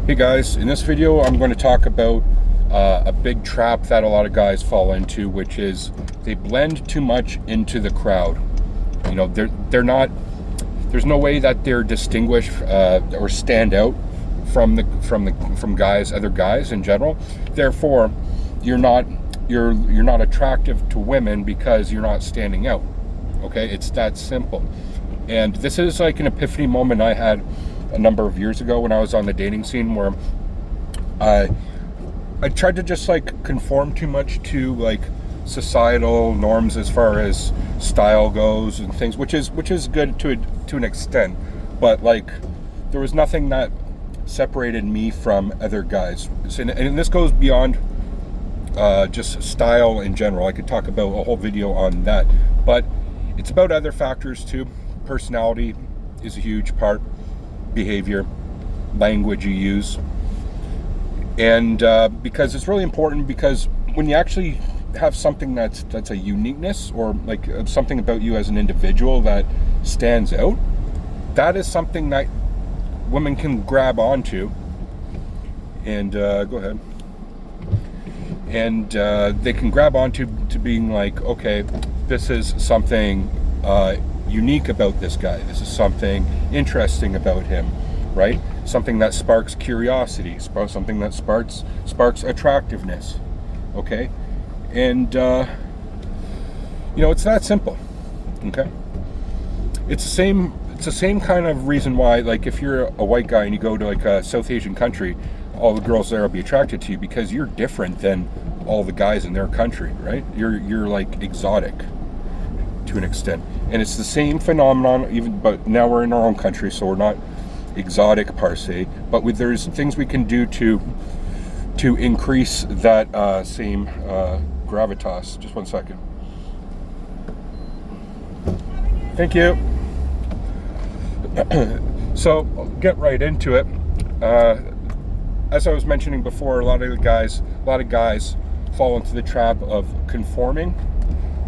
Hey guys, in this video I'm going to talk about a big trap that a lot of guys fall into, which is they blend too much into the crowd. You know, they're not. There's no way that they're distinguished or stand out from other guys in general. Therefore, you're not attractive to women because you're not standing out. Okay, it's that simple. And this is like an epiphany moment I had a number of years ago when I was on the dating scene, where I tried to just like conform too much to like societal norms as far as style goes and things, which is good to an extent, but like there was nothing that separated me from other guys. And this goes beyond just style in general. I could talk about a whole video on that, but it's about other factors too. Personality is a huge part, behavior, language you use, and because it's really important, because when you actually have something that's a uniqueness, or like something about you as an individual that stands out, that is something that women can grab onto and go ahead, and they can grab onto being like, okay, this is something unique about this guy. This is something interesting about him, right? Something that sparks curiosity, something that sparks attractiveness. Okay, and it's that simple. Okay, it's the same kind of reason why, like, if you're a white guy and you go to like a South Asian country, all the girls there will be attracted to you because you're different than all the guys in their country, right? You're like exotic to an extent. And it's the same phenomenon, but now we're in our own country, so we're not exotic per se, but there's things we can do to increase that same gravitas. Just 1 second. Thank you. So I'll get right into it. As I was mentioning before, a lot of guys fall into the trap of conforming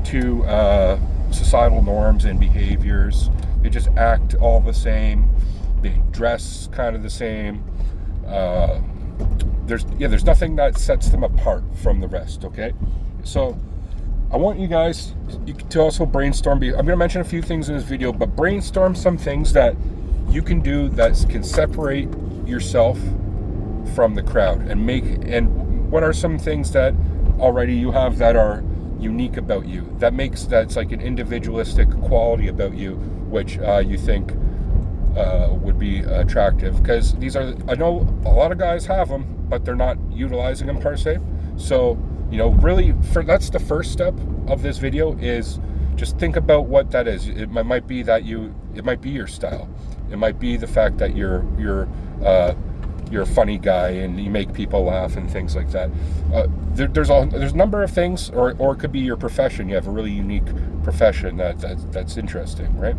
to societal norms and behaviors. They just act all the same. They dress kind of the same. There's nothing that sets them apart from the rest. Okay, so I want you guys to also brainstorm. I'm going to mention a few things in this video, but brainstorm some things that you can do that can separate yourself from the crowd, and what are some things that already you have that are unique about you, that's like an individualistic quality about you, which you think would be attractive, because I know a lot of guys have them, but they're not utilizing them per se. So really, that's the first step of this video, is just think about what that is. It might be your style. It might be the fact that you're a funny guy and you make people laugh and things like that. There's a number of things, or it could be your profession. You have a really unique profession that's interesting, right?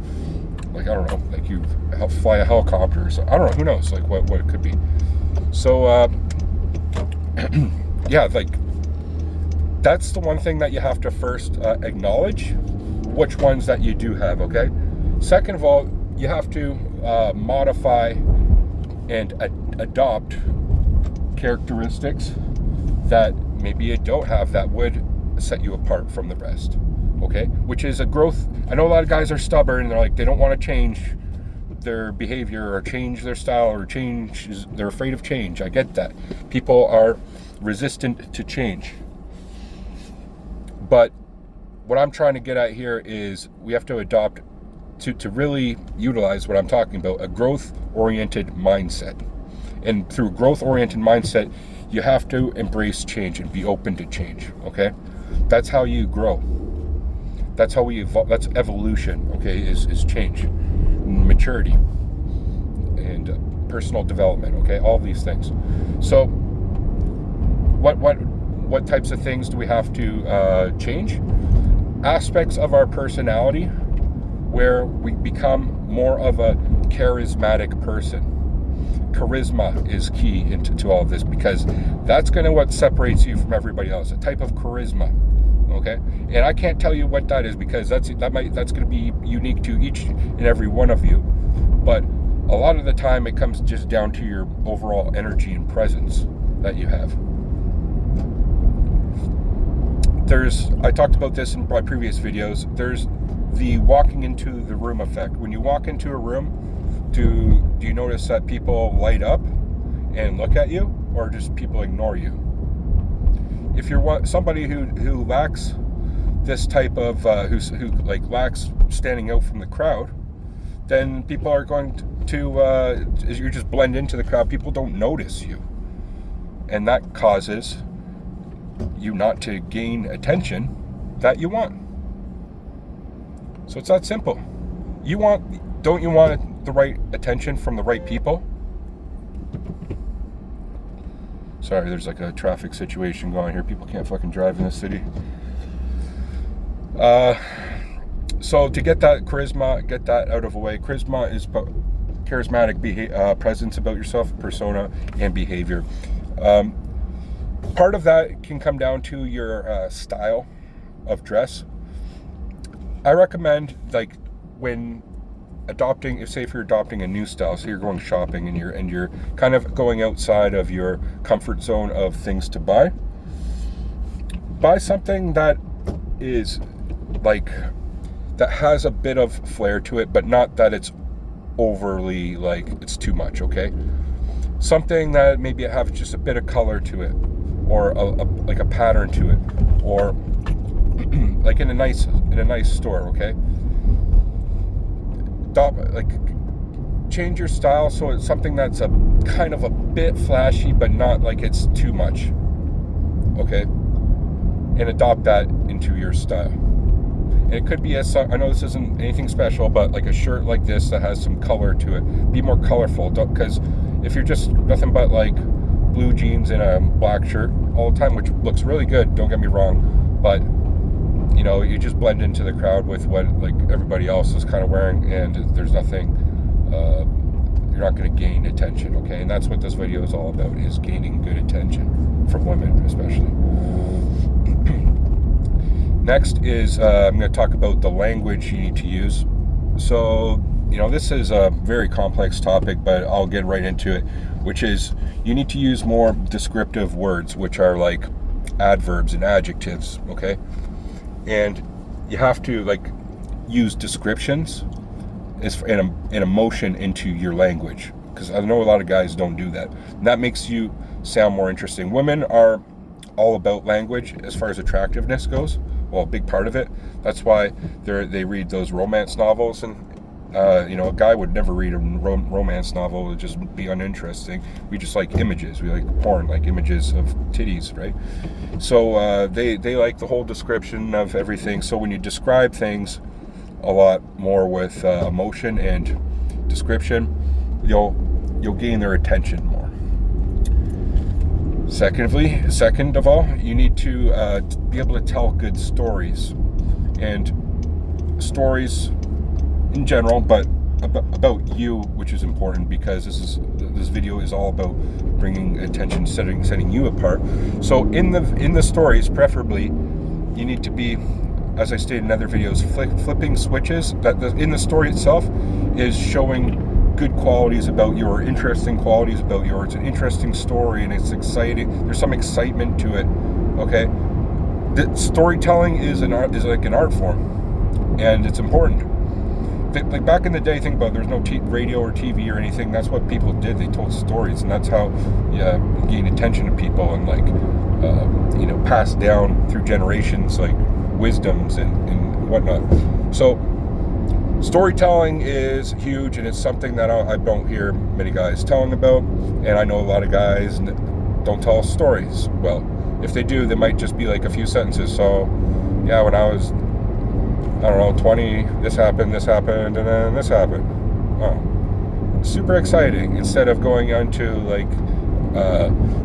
Like, I don't know, like you help fly a helicopter or something. I don't know, who knows, like what it could be. So yeah, like that's the one thing that you have to first acknowledge, which ones that you do have. Okay, second of all, you have to modify and adopt characteristics that maybe you don't have that would set you apart from the rest. Okay, which is a growth. I know a lot of guys are stubborn and they don't want to change their behavior or change their style or they're afraid of change. I get that. People are resistant to change. But what I'm trying to get at here is we have to adopt to really utilize what I'm talking about, a growth-oriented mindset. And through a growth-oriented mindset, you have to embrace change and be open to change. Okay, that's how you grow. That's how we evolve. That's evolution. Okay, is change, maturity, and personal development. Okay, all these things. So, what types of things do we have to change? Aspects of our personality where we become more of a charismatic person. Charisma is key to all of this, because that's going to what separates you from everybody else. A type of charisma. Okay, and I can't tell you what that is, because that's going to be unique to each and every one of you. But a lot of the time it comes just down to your overall energy and presence that you have. I talked about this in my previous videos, there's the walking into the room effect. When you walk into a room, do you notice that people light up and look at you, or just people ignore you? If you're somebody who lacks this type of, who like lacks standing out from the crowd, then people are going to you just blend into the crowd. People don't notice you, and that causes you not to gain attention that you want. So it's that simple. Don't you want the right attention from the right people? Sorry, there's like a traffic situation going here. People can't fucking drive in this city. So to get that charisma, get that out of the way. Charisma is charismatic presence about yourself, persona, and behavior. Part of that can come down to your style of dress. I recommend, like, when adopting, if you're adopting a new style, so you're going shopping and you're kind of going outside of your comfort zone of things to buy something that is like, that has a bit of flair to it, but not that it's overly, like, it's too much, okay? Something that maybe have just a bit of color to it, or like a pattern to it, or like in a nice store, okay? Change your style so it's something that's a kind of a bit flashy, but not like it's too much, okay? And adopt that into your style. And it could be I know this isn't anything special, but like a shirt like this that has some color to it. Be more colorful, because if you're just nothing but like blue jeans and a black shirt all the time, which looks really good, don't get me wrong, but you know, you just blend into the crowd with what like everybody else is kind of wearing, and there's nothing, you're not going to gain attention, okay? And that's what this video is all about, is gaining good attention from women especially. Next is I'm going to talk about the language you need to use. So, you know, this is a very complex topic, but I'll get right into it, which is you need to use more descriptive words, which are like adverbs and adjectives, okay? And you have to like use descriptions and emotion into your language, because I know a lot of guys don't do that. And that makes you sound more interesting. Women are all about language as far as attractiveness goes. Well, a big part of it. That's why they read those romance novels, and you know, a guy would never read a romance novel. It would just be uninteresting. We just like images. We like porn, like images of titties, right? So they like the whole description of everything. So when you describe things a lot more with emotion and description, you'll gain their attention more. Second of all, you need to be able to tell good stories, and stories in general, but about you, which is important, because this video is all about bringing attention, setting you apart. So in the stories, preferably, you need to be, as I stated in other videos, flipping switches. That in the story itself is showing good qualities about you, or interesting qualities about you, or it's an interesting story and it's exciting. There's some excitement to it. Okay, the storytelling is like an art form, and it's important. Like back in the day, think about it, there's no radio or TV or anything. That's what people did. They told stories, and that's how you gain attention to people, and like you know, passed down through generations, like wisdoms and whatnot. So storytelling is huge, and it's something that I don't hear many guys telling about, and I know a lot of guys don't tell stories. Well, if they do, they might just be like a few sentences. So yeah, when I was, I don't know, 20, this happened, and then this happened. Oh, super exciting, instead of going into like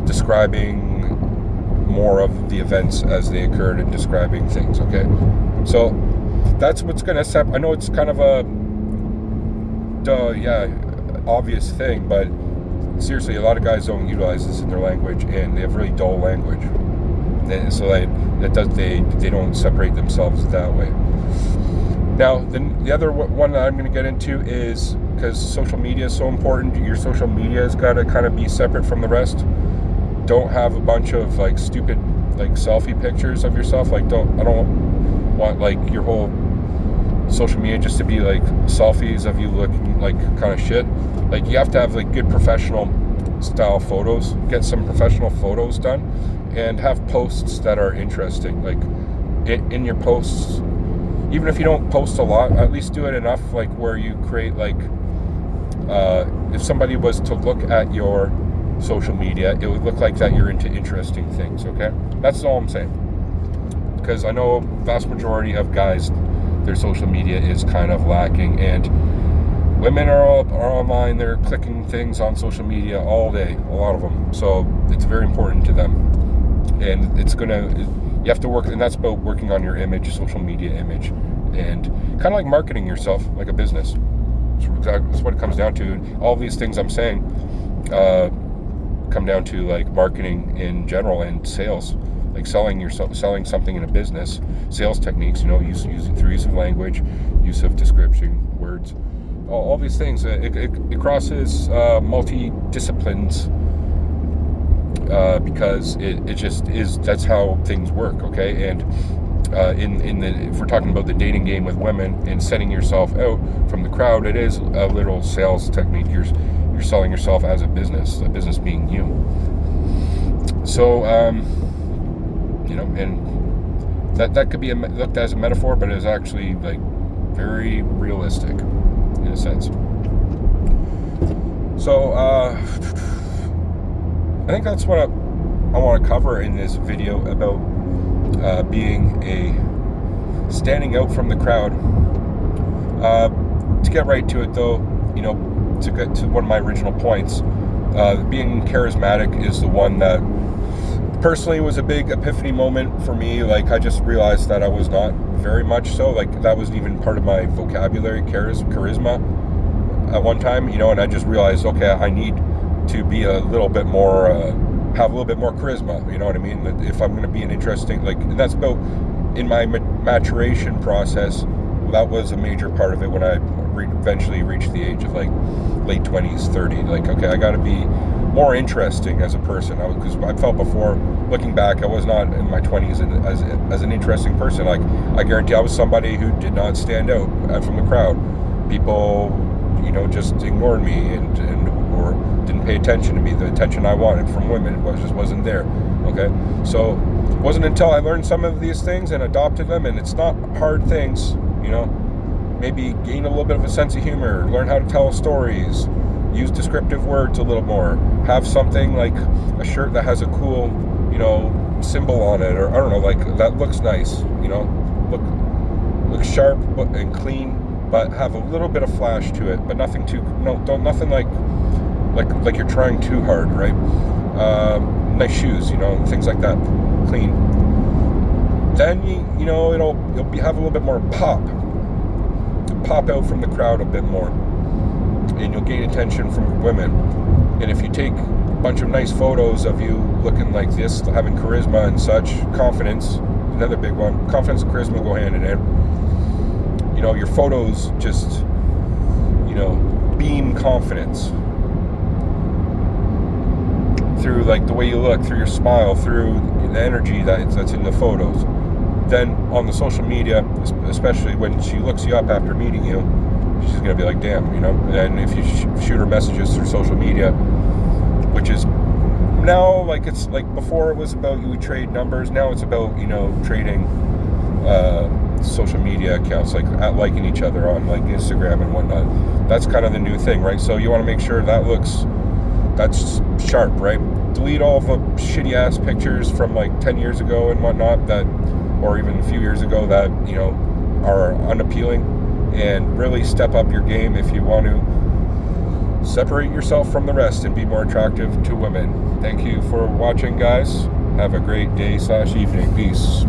describing more of the events as they occurred and describing things, okay? So that's what's going to I know it's kind of a obvious thing, but seriously, a lot of guys don't utilize this in their language, and they have really dull language, and so they don't separate themselves that way. Now, the other one that I'm going to get into is because social media is so important. Your social media has got to kind of be separate from the rest. Don't have a bunch of like stupid like selfie pictures of yourself. Like I don't want like your whole social media just to be like selfies of you looking like kind of shit. Like you have to have like good professional style photos, get some professional photos done, and have posts that are interesting. Like in your posts, even if you don't post a lot, at least do it enough like where you create like if somebody was to look at your social media, it would look like that you're into interesting things. Okay, that's all I'm saying, because I know vast majority of guys, their social media is kind of lacking, and women are online, they're clicking things on social media all day, a lot of them, so it's very important to them, and you have to work, and that's about working on your image, social media image, and kind of like marketing yourself like a business. That's what it comes down to. All these things I'm saying come down to like marketing in general and sales, like selling something in a business, sales techniques, through use of language, use of description, words, all these things. It crosses multi-disciplines because it just is, that's how things work, okay? And if we're talking about the dating game with women and setting yourself out from the crowd, it is a little sales technique. You're selling yourself as a business being you. So, and that could be looked as a metaphor, but it's actually like very realistic in a sense. So, I think that's what I want to cover in this video about standing out from the crowd. To get right to it though, to get to one of my original points, being charismatic is the one that personally was a big epiphany moment for me. Like I just realized that I was not very much so, like that wasn't even part of my vocabulary, charisma at one time, and I just realized, okay, I need to be a little bit more, have a little bit more charisma, you know what I mean? If I'm going to be an interesting, and that's about, in my maturation process, that was a major part of it when I eventually reached the age of like late 20s, 30, like, okay, I got to be more interesting as a person, because I felt before, looking back, I was not in my 20s as an interesting person. Like, I guarantee I was somebody who did not stand out from the crowd. People, just ignored me or didn't pay attention to me. The attention I wanted from women just wasn't there. Okay, so it wasn't until I learned some of these things and adopted them, and it's not hard things, maybe gain a little bit of a sense of humor, learn how to tell stories, use descriptive words a little more, have something like a shirt that has a cool, symbol on it, or I don't know, like that looks nice, look sharp and clean, but have a little bit of flash to it, but nothing like you're trying too hard, right? Nice shoes, things like that, clean. Then you'll have a little bit more pop out from the crowd a bit more, and you'll gain attention from women. And if you take a bunch of nice photos of you looking like this, having charisma and such, confidence, another big one. Confidence and charisma go hand in hand. Your photos just, beam confidence through like the way you look, through your smile, through the energy that's in the photos. Then on the social media, especially when she looks you up after meeting you, she's gonna be like, damn, and if you shoot her messages through social media, which is now, like, it's like before it was about you would trade numbers, now it's about trading social media accounts, like liking each other on like Instagram and whatnot. That's kind of the new thing, right? So you want to make sure that's sharp, right? Delete all the shitty ass pictures from like 10 years ago and whatnot, or even a few years ago, that are unappealing, and really step up your game if you want to separate yourself from the rest and be more attractive to women. Thank you for watching, guys. Have a great day/evening. Peace.